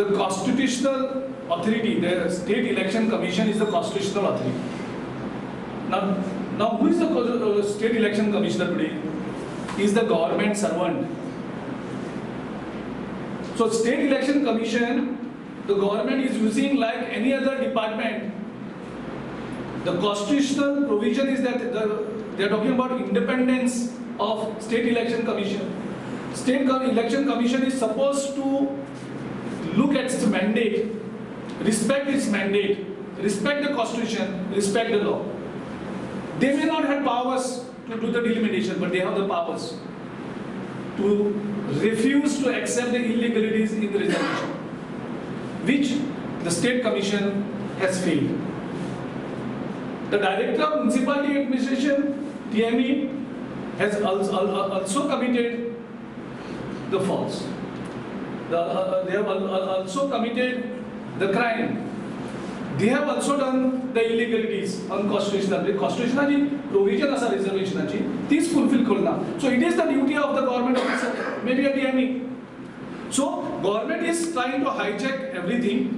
the constitutional authority, the State Election Commission is the constitutional authority. Now who is the State Election Commissioner today? He is the government servant. So State Election Commission, the government is using like any other department. The constitutional provision is that they are talking about independence of State Election Commission. State Election Commission is supposed to look at its mandate, respect its mandate, respect the constitution, respect the law. They may not have powers to do the delimitation, but they have the powers to refuse to accept the illegalities in the reservation, which the State Commission has failed. The Director of Municipality Administration, TME, has also committed the faults. They have also committed the crime. They have also done the illegalities unconstitutional. The constitutional provision as a reservation, this fulfill करना. So it is the duty of the government officer, maybe a TME. So government is trying to hijack everything,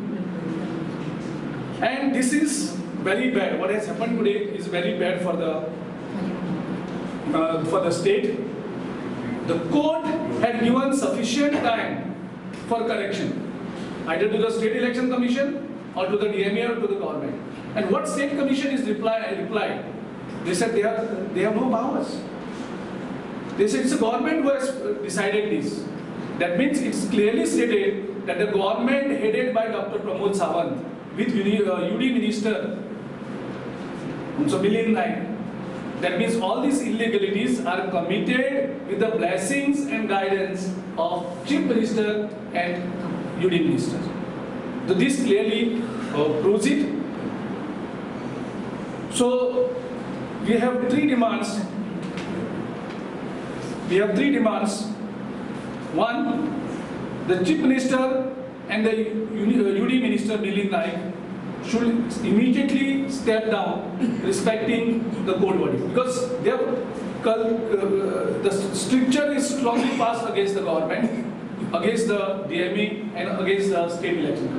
and this is very bad. What has happened today is very bad for the state. The court had given sufficient time for correction, either to the State Election Commission or to the DMA or to the government. And what State Commission is replied, they said they have no powers. They said it's the government who has decided this. That means it's clearly stated that the government headed by Dr. Pramod Sawant with UD Minister Milind Naik, that means all these illegalities are committed with the blessings and guidance of Chief Minister and UD Minister. So this clearly proves it. So we have three demands. One, the Chief Minister and the UD Minister Milind Naik should immediately step down respecting the court verdict, because the stricture is strongly passed against the government, against the DME and against the State Election Commission.